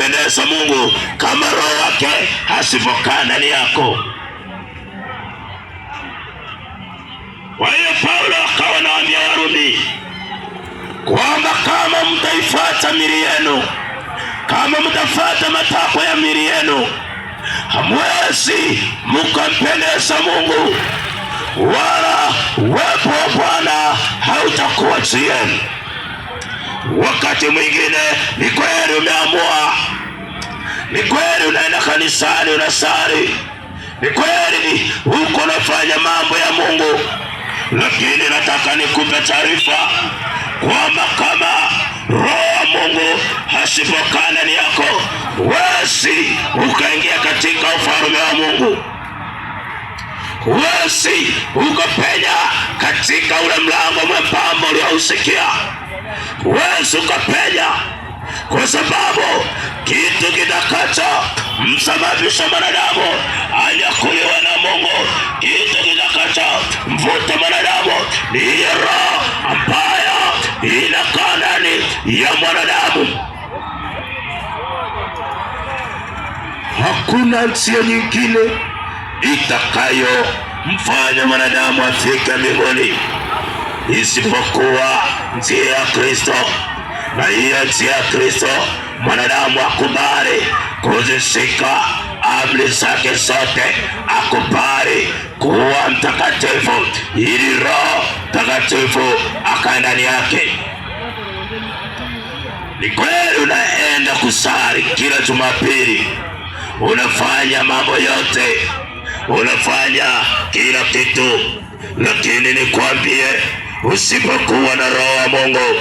utampendeza Mungu kama Roho wake asipokaa ndani yako. Kwa hiyo Paulo akawa anawaambia Warumi kwamba kama mtaifuata miili yenu, kama mtafuata matakwa ya miili yenu, hamwezi mkampendeza Mungu, wala uwepo wa Bwana hautakuwa juu yenu. Wakati mwingine ni kweli umeamua, ni kweli unaenda kanisani unasali, ni kweli uko unafanya mambo ya Mungu, lakini nataka nikupe taarifa kwamba kama Roho wa Mungu hasipokaa ndani yako, huwezi ukaingia katika ufalme wa Mungu. Huwezi ukapenya katika ule mlango mwembamba uliousikia. Huwezi ukapenya, kwa sababu kitu kitakacho msababisha mwanadamu anyakuliwa na Mungu, kitu kitakacho mvuta mwanadamu ni ile roho ambayo inakaa ndani ya mwanadamu. Hakuna njia nyingine itakayo mfanya mwanadamu afike mbinguni isipokuwa njia ya Kristo. Na hiyo njia ya Kristo, mwanadamu akubali kuzishika amri zake zote, akubali kuwa mtakatifu ili Roho Mtakatifu akae ndani yake. Ni kweli unaenda kusali kila Jumapili, unafanya mambo yote, unafanya kila kitu, lakini nikwambie, usipokuwa na Roho wa Mungu,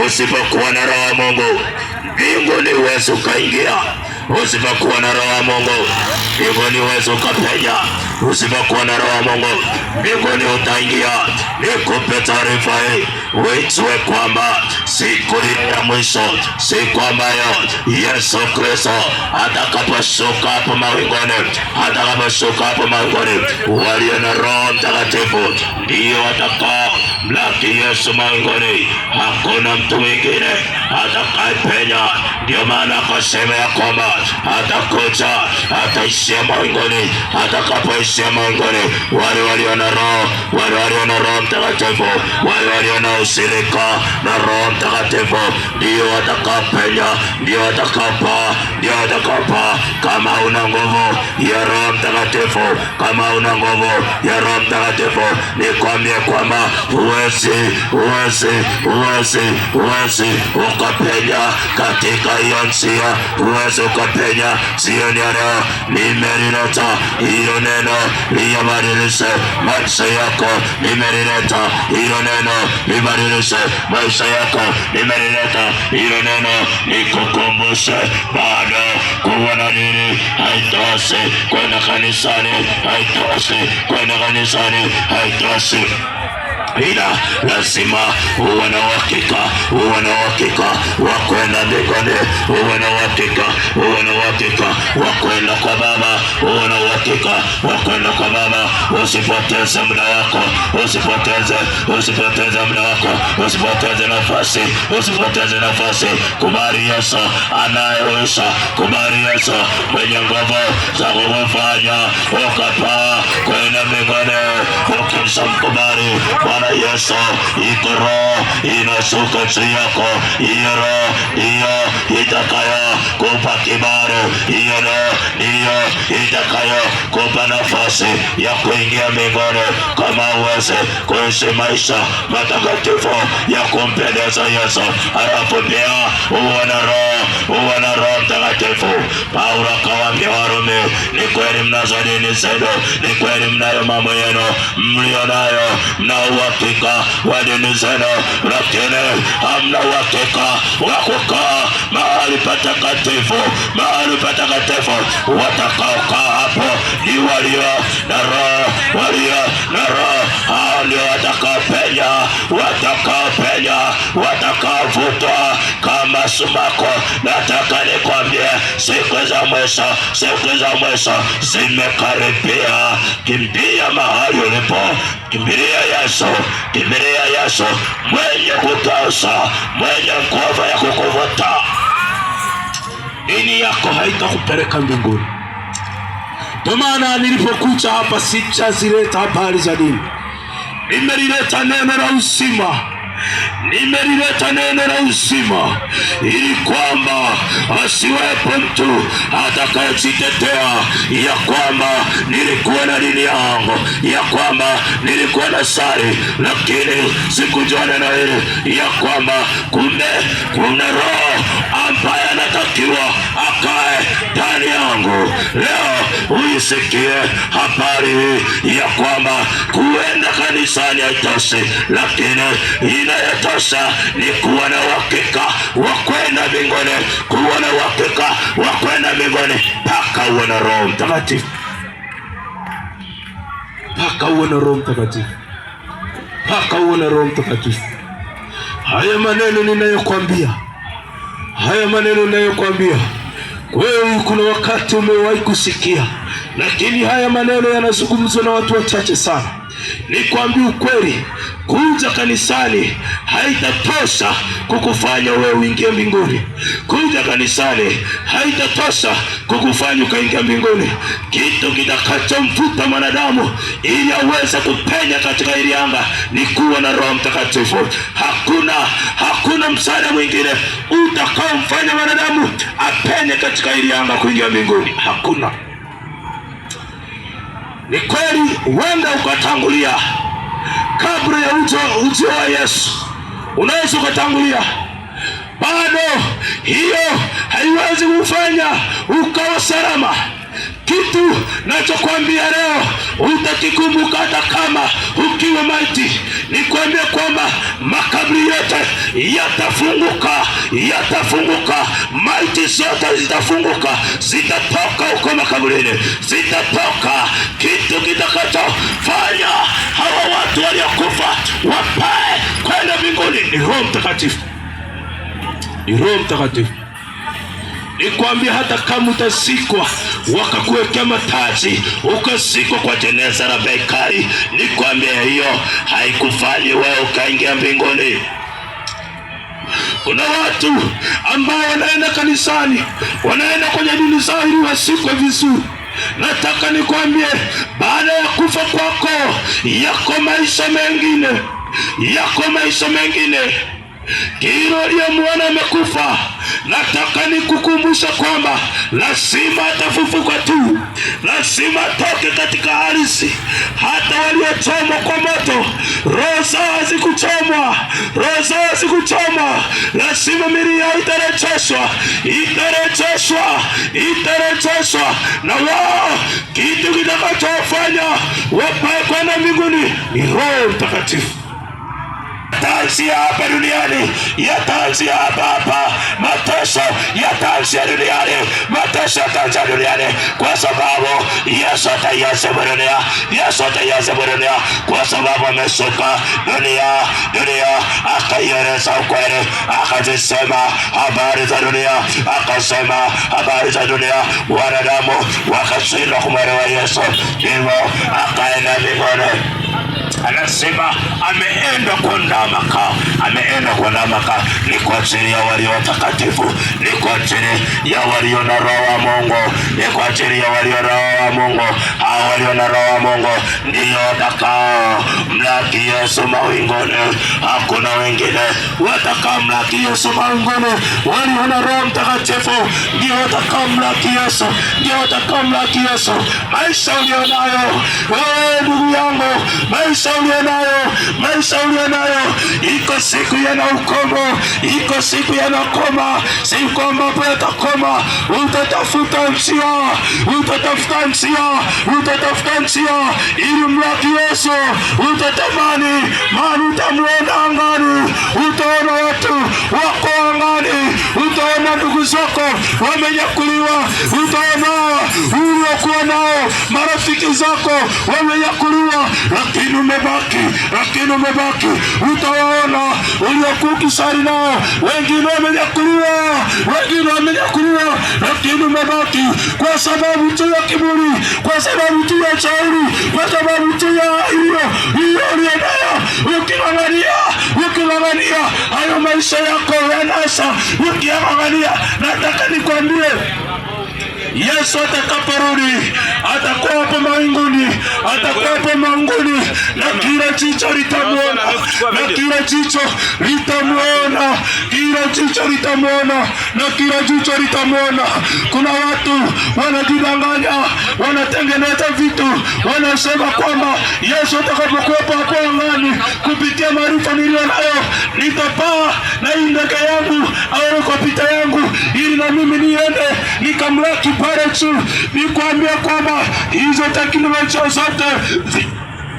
usipokuwa na Roho wa Mungu, mbinguni huwezi ukaingia. Usipokuwa na Roho wa Mungu, mbinguni huwezi ukapenya. Usipokuwa na Roho wa Mungu, mbinguni utaingia. Nikupe taarifa hii, ujue kwamba siku ya mwisho, siku ambayo Yesu Kristo atakaposhuka hapo mawinguni, walio na Roho Mtakatifu ndio watakao mlaki Yesu mawinguni. Hakuna mtu mwingine atakayepenya. Ndio maana akasema ya kwamba atakuja, ataishia mawinguni. Atakapoishia mawinguni, wale walio na Roho, wale walio na Roho Mtakatifu, wale walio na ushirika na Roho Mtakatifu ndio watakapenya, ndio watakapa. Kama una nguvu ya Roho Mtakatifu, kama una nguvu ya Roho Mtakatifu, nikwambie kwamba huwezi ukapenya katika hiyo njia. Huwezi ukapenya. Sioni ya leo nimelileta hilo neno liyabadilishe maisha yako. Nimelileta hilo neno libadilishe maisha yako. Nimelileta hilo neno nikukumbushe bado kuwa na dini haitoshi. Kwenda kanisani haitoshi. Kwenda kanisani haitoshi. Ila lazima uwe na uhakika wa kwenda mbinguni. Uwe na uhakika wa kwenda kwa Baba. Uwe na uhakika wa kwenda kwa Baba. Usipoteze muda wako. Usipoteze muda wako. Usipoteze nafasi. Kubali Yesu anayeweza. Kubali Yesu mwenye nguvu za kufanya ukapaa kwenda mbinguni. Ukishamkubali Bwana Yesu, iko Roho inashuka juu yako. Hiyo Roho hiyo itakayo kupa kibali. Hiyo Roho hiyo itakayo kupa nafasi ya kuingia mbinguni, kama uweze kuishi maisha matakatifu ya kumpendeza Yesu. Halafu pia uwe na Roho Mtakatifu. Paulo akawaambia Warumi, ni kweli mnazo dini zenu, ni kweli mnayo mambo yenu mlio nayo, mna uhakika wa dini zenu, lakini hamna uhakika wa kukaa mahali patakatifu. Watakaokaa hapo ni walio na Roho. Hao ndio watakaovutwa kama sumaku. Nataka nikwambie, siku za mwisho zimekaribia. Kimbia mahali ulipo. Kimbilia Yesu mwenye kutosha, mwenye nguvu ya kukuvuta. dini yako haitakupeleka mbinguni. Ndio maana nilipokuja hapa sijazileta habari za dini, nimelileta neno la uzima. Nimelileta neno la uzima ili kwamba asiwepo mtu atakayejitetea ya kwamba nilikuwa na dini yangu, ya kwamba nilikuwa na sari, lakini sikujua neno hili, ya kwamba kumbe kuna roho ambaye anatakiwa akae ndani yangu. Leo uisikie habari hii ya kwamba kuenda kanisani haitoshi, lakini inayotosha ni kuwa na uhakika wa kwenda mbinguni, kuwa na uhakika wa kwenda mbinguni mpaka uwe na Roho Mtakatifu, mpaka uwe na Roho Mtakatifu, mpaka uwe na Roho Mtakatifu. Haya maneno ninayokuambia, haya maneno ninayokuambia, wewe kuna wakati umewahi kusikia, lakini haya maneno yanazungumzwa na watu wachache sana. Nikwambie ukweli, kuja kanisani haitatosha kukufanya wewe uingie mbinguni. Kuja kanisani haitatosha kukufanya ukaingia mbinguni. Kitu kitakachomvuta mwanadamu ili aweze kupenya katika hili anga ni kuwa na Roho Mtakatifu. Hakuna msaada mwingine utakaomfanya mwanadamu apenye katika hili anga kuingia mbinguni. Hakuna. Ni kweli wenda ukatangulia kabla ya ujio wa Yesu, unaweza ukatangulia, bado hiyo haiwezi kufanya ukawa salama. Kitu nachokwambia leo utakikumbuka hata kama ukiwa maiti. Nikwambia kwamba makaburi yote yatafunguka, maiti zote zitafunguka, zitatoka huko makaburini, zitatoka. Kitu kitakachofanya hawa watu waliokufa wapae kwenda mbinguni ni Roho Mtakatifu, ni Roho Mtakatifu. Nikwambia hata kama utasikwa wakakuwekea mataji, ukasikwa kwa jeneza la bei kali, nikwambia hiyo haikufanyi wewe ukaingia mbinguni. Kuna watu ambao wanaenda kanisani, wanaenda kwenye dini zao ili wasikwe vizuri. Nataka nikwambie, baada ya kufa kwako yako maisha mengine, yako maisha mengine. Kila aliyemwona amekufa, nataka nikukumbusha kwamba lazima atafufuka tu, lazima atoke katika ardhi. Hata waliochomwa kwa moto, roho zao hazikuchomwa, roho zao hazikuchomwa. Lazima miili yao itarejeshwa na wao. Kitu kitakachowafanya wapae kwenda mbinguni ni Roho Mtakatifu. Yataanzia hapa duniani, yataanzia hapa. Mateso yataanzia duniani, mateso yataanzia duniani, kwa sababu Yesu ataiacha dunia, Yesu ataiacha dunia, kwa sababu ameshuka dunia akaieleza ukweli, akazisema habari za dunia, akasema habari za dunia. Wanadamu wakashindwa kumwelewa Yesu, hivyo akaenda mbinguni. Anasema ameenda kuandaa makao, ameenda kuandaa makao. Ni kwa ajili ya walio watakatifu, ni kwa ajili ya walio na Roho wa Mungu, ni kwa ajili ya walio na Roho wa Mungu. Hao walio na Roho wa Mungu ndio watakao mlaki Yesu mawinguni. Hakuna wengine watakao mlaki Yesu mawinguni. Walio na Roho Mtakatifu ndio watakao mlaki Yesu, ndio watakao mlaki Yesu. Maisha ulionayo wewe ndugu yangu, maisha ulionayo, iko siku yana ukomo, iko siku yanakoma. Siku ambapo yatakoma, utatafuta njia ili mlaki Yesu. Utatamani, maana utamuona angani, utaona watu wako angani, utaona ndugu zako wamenyakuliwa, utaona uliokuwa nao marafiki zako wamenyakuliwa, lakini umebaki. Utawaona uliokuwa ukisali nao, wengine wamenyakuliwa, lakini umebaki kwa sababu tu ya kiburi, kwa sababu tu ya shauri, kwa sababu tu ya hiyo ulionayo uking'ang'ania hayo maisha yako yanasa, uking'ang'ania, nataka nikwambie Yesu atakaporudi atakuwa hapo mawinguni, na kila jicho litamwona, Kuna watu wanajidanganya, wanatengeneza vitu, wanasema kwamba Yesu atakapokuwepo hapo angani, kupitia maarifa niliyo nayo nitapaa na ndege yangu au kopita yangu, ili na mimi niende nikamlaki pale tu. Nikwambia kwamba hizo teknolojia zote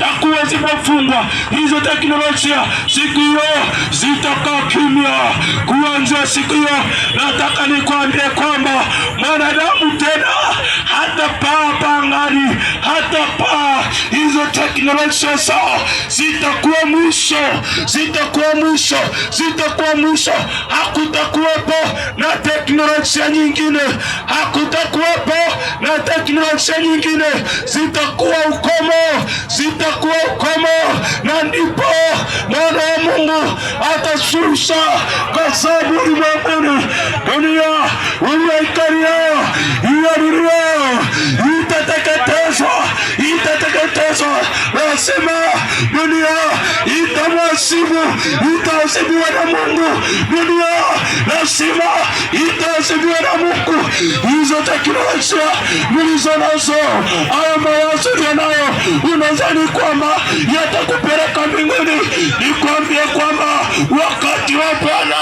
takuwa zimefungwa. Hizo teknolojia siku hiyo zitakaa kimya. Kuanzia siku hiyo nataka nikwambie kwamba mwanadamu tena hatapaa angani, hatapaa. Hizo teknolojia zao zitakuwa mwisho. Hakutakuwepo na teknolojia nyingine, zitakuwa ukomo, na ndipo Mwana wa Mungu atashusha ghadhabu ulimwenguni. Dunia uliyoikalia, hiyo dunia itateketezwa. Nasema dunia itaadhibiwa na Mungu. Dunia lazima itaadhibiwa na Mungu. Hizo teknolojia mlizo nazo, hayo mawazo yanayo, unadhani kwamba yatakupeleka mbinguni? Nikwambie kwamba wakati wa Bwana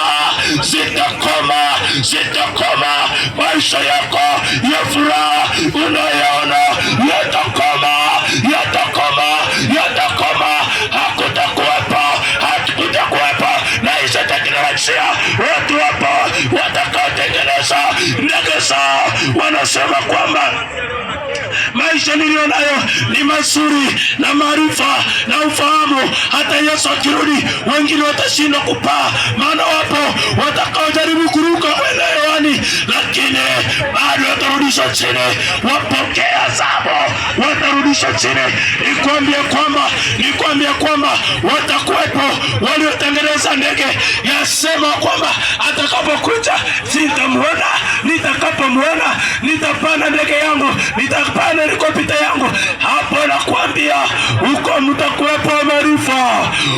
zitakoma. Maisha yako ya furaha unayoona yatakoma. Hakutakuwepo na hizo teknolojia. Watu hapa watakaotengeneza ndege zao wanasema kwamba maisha niliyo nayo ni mazuri na maarifa na ufahamu. Hata Yesu akirudi, wengine watashindwa kupaa, maana wapo watakaojaribu kuruka kwenda hewani, lakini bado watarudishwa chini. Wapokea adhabu, watarudishwa chini. Nikwambia kwamba watakuwepo waliotengeneza ndege, yasema kwamba atakapokuja sitamwona, nitakapomwona nitapanda ndege yangu, nitapanda helikopta yangu. Hapo nakwambia huko mtakuwepo maarifa,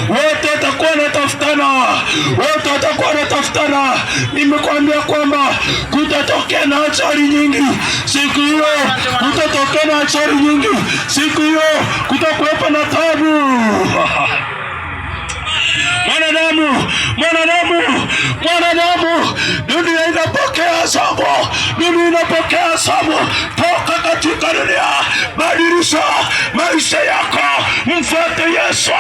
wote watakuwa wanatafutana. Nimekwambia kwamba kutatokea na ajali nyingi siku hiyo, kutakuwepo na taabu. Mwanadamu, dunia inapokea adhabu. Toka katika dunia, badilisha maisha yako, mfuate Yesu.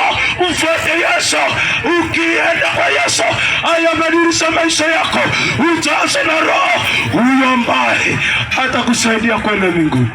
Ukienda kwa Yesu, ayabadilisha maisha yako, ujaze na Roho huyo ambaye hata kusaidia kwenda mbinguni.